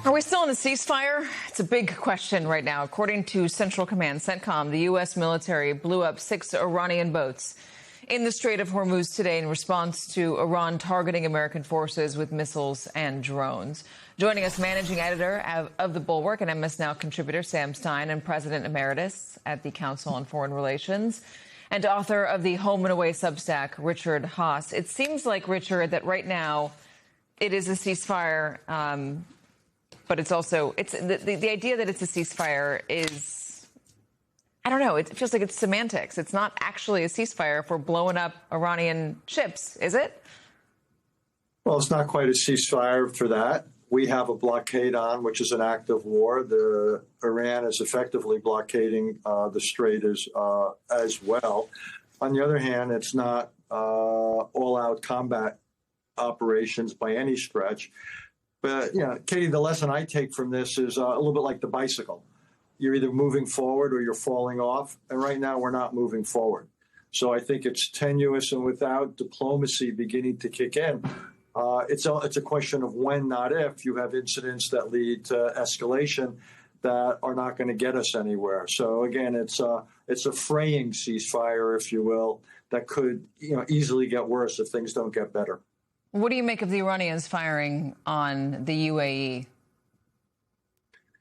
Are we still in a ceasefire? It's a big question right now. According to Central Command, CENTCOM, the U.S. military blew up 6 Iranian boats in the Strait of Hormuz today in response to Iran targeting American forces with missiles and drones. Joining us, managing editor of The Bulwark and MS Now contributor Sam Stein, and president emeritus at the Council on Foreign Relations, and author of the Home and Away Substack, Richard Haass. It seems like, Richard, that right now it is a ceasefire, but it's also the idea that it's a ceasefire is, I don't know, it feels like it's semantics. It's not actually a ceasefire if we're blowing up Iranian ships, is it? Well, it's not quite a ceasefire for that. We have a blockade on, which is an act of war. Iran is effectively blockading the strait as well. On the other hand, it's not all-out combat operations by any stretch. But, Katie, the lesson I take from this is a little bit like the bicycle. You're either moving forward or you're falling off. And right now we're not moving forward. So I think it's tenuous, and without diplomacy beginning to kick in, it's a question of when, not if, you have incidents that lead to escalation that are not going to get us anywhere. So, again, it's a fraying ceasefire, if you will, that could easily get worse if things don't get better. What do you make of the Iranians firing on the UAE?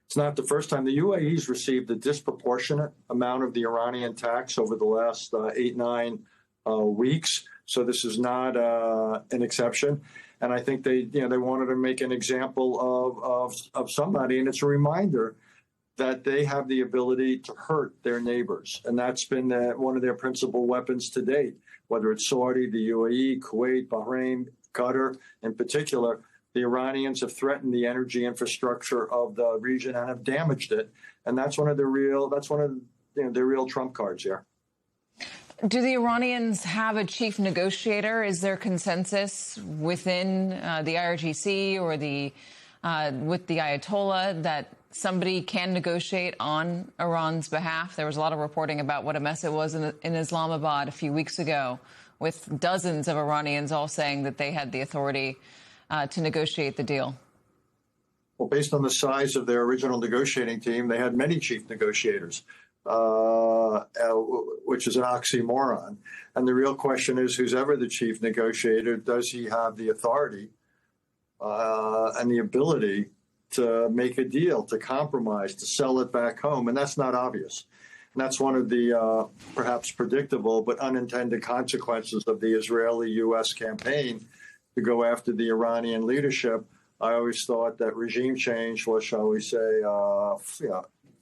It's not the first time. The UAE's received a disproportionate amount of the Iranian attacks over the last 8-9 weeks. So this is not an exception. And I think they wanted to make an example of somebody. And it's a reminder that they have the ability to hurt their neighbors. And that's been one of their principal weapons to date, whether it's Saudi, the UAE, Kuwait, Bahrain, Qatar in particular. The Iranians have threatened the energy infrastructure of the region and have damaged it. And that's one of their real trump cards here. Do the Iranians have a chief negotiator? Is there consensus within the IRGC or with the Ayatollah that somebody can negotiate on Iran's behalf? There was a lot of reporting about what a mess it was in Islamabad a few weeks ago, with dozens of Iranians all saying that they had the authority to negotiate the deal. Well, based on the size of their original negotiating team, they had many chief negotiators, which is an oxymoron. And the real question is, who's ever the chief negotiator, does he have the authority and the ability to make a deal, to compromise, to sell it back home? And that's not obvious. And that's one of the perhaps predictable but unintended consequences of the Israeli-U.S. campaign to go after the Iranian leadership. I always thought that regime change was, shall we say,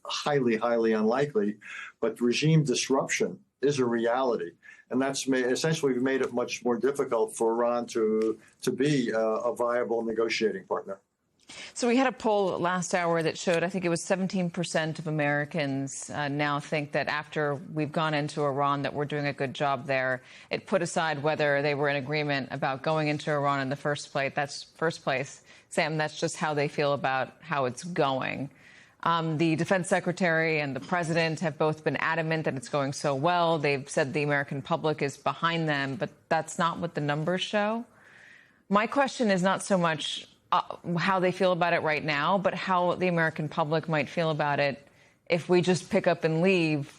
highly, highly unlikely. But regime disruption is a reality. And that's essentially made it much more difficult for Iran to be a viable negotiating partner. So we had a poll last hour that showed, I think it was 17% of Americans now think that after we've gone into Iran that we're doing a good job there. It put aside whether they were in agreement about going into Iran in the first place. Sam, that's just how they feel about how it's going. The defense secretary and the president have both been adamant that it's going so well. They've said the American public is behind them, but that's not what the numbers show. My question is not so much how they feel about it right now, but how the American public might feel about it if we just pick up and leave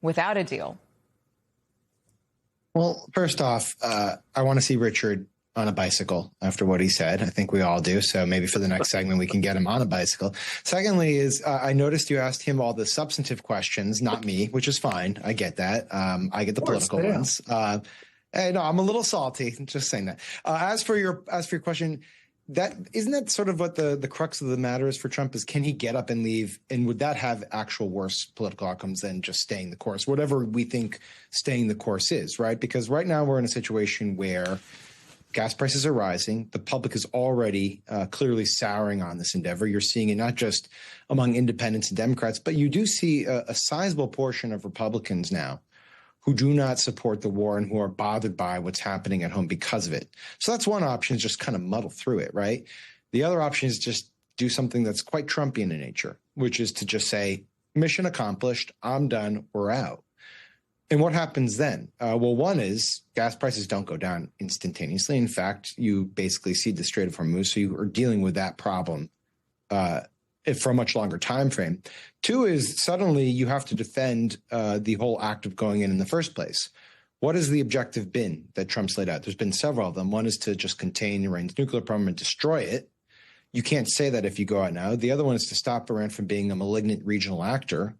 without a deal. Well, first off, I want to see Richard on a bicycle after what he said. I think we all do. So maybe for the next segment, we can get him on a bicycle. Secondly is I noticed you asked him all the substantive questions, not me, which is fine. I get that. I get the political ones. No, I'm a little salty. Just saying that. As for your question, isn't that sort of what the crux of the matter is for Trump, is can he get up and leave? And would that have actual worse political outcomes than just staying the course, whatever we think staying the course is, right? Because right now we're in a situation where gas prices are rising. The public is already clearly souring on this endeavor. You're seeing it not just among independents and Democrats, but you do see a sizable portion of Republicans now who do not support the war and who are bothered by what's happening at home because of it. So that's one option, is just kind of muddle through it, right? The other option is just do something that's quite Trumpian in nature, which is to just say, mission accomplished, I'm done, we're out. And what happens then? Well, one is gas prices don't go down instantaneously. In fact, you basically see the Strait of Hormuz, so you are dealing with that problem for a much longer time frame. Two is suddenly you have to defend the whole act of going in the first place. What has the objective been that Trump's laid out? There's been several of them. One is to just contain Iran's nuclear program and destroy it. You can't say that if you go out now. The other one is to stop Iran from being a malignant regional actor.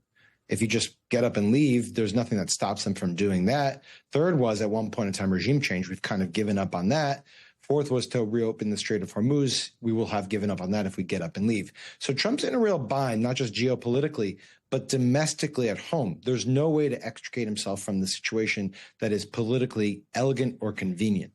If you just get up and leave, there's nothing that stops them from doing that. Third was at one point in time regime change. We've kind of given up on that. Fourth was to reopen the Strait of Hormuz. We will have given up on that if we get up and leave. So Trump's in a real bind, not just geopolitically, but domestically at home. There's no way to extricate himself from the situation that is politically elegant or convenient.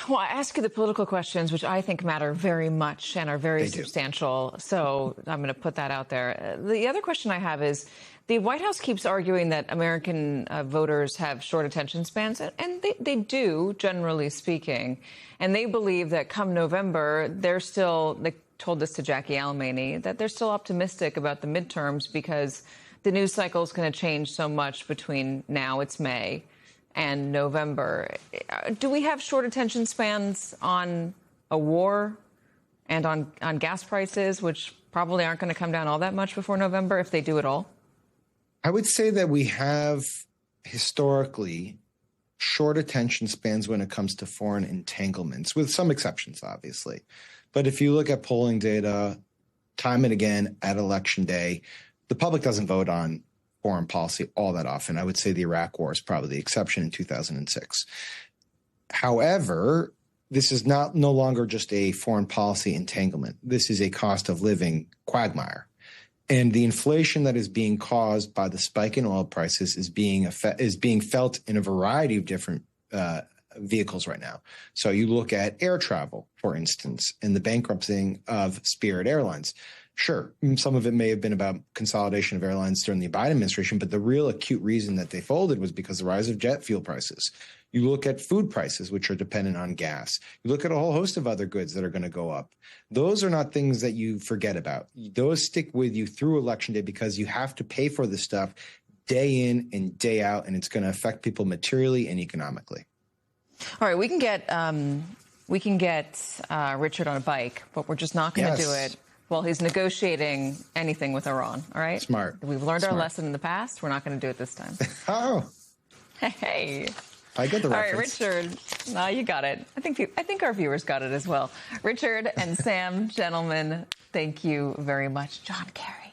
Well, I ask you the political questions, which I think matter very much and are very substantial. So I'm going to put that out there. The other question I have is the White House keeps arguing that American voters have short attention spans, and they do, generally speaking. And they believe that come November, they told this to Jackie Alamany, that they're still optimistic about the midterms because the news cycle is going to change so much between now, it's May, and November. Do we have short attention spans on a war and on gas prices, which probably aren't going to come down all that much before November, if they do at all? I would say that we have historically short attention spans when it comes to foreign entanglements, with some exceptions, obviously. But if you look at polling data, time and again at election day, the public doesn't vote on foreign policy all that often. I would say the Iraq War is probably the exception in 2006. However, this is no longer just a foreign policy entanglement. This is a cost of living quagmire. And the inflation that is being caused by the spike in oil prices is being felt in a variety of different vehicles right now. So you look at air travel, for instance, and the bankruptcy of Spirit Airlines. Sure, some of it may have been about consolidation of airlines during the Biden administration, but the real acute reason that they folded was because of the rise of jet fuel prices. You look at food prices, which are dependent on gas. You look at a whole host of other goods that are going to go up. Those are not things that you forget about. Those stick with you through Election Day because you have to pay for this stuff day in and day out, and it's going to affect people materially and economically. All right, we can get Richard on a bike, but we're just not going to do it while he's negotiating anything with Iran. All right? Smart. We've learned our lesson in the past. We're not going to do it this time. Oh. Hey. I get the reference. All right, Richard. You got it. I think our viewers got it as well. Richard and Sam, gentlemen, thank you very much. John Kerry.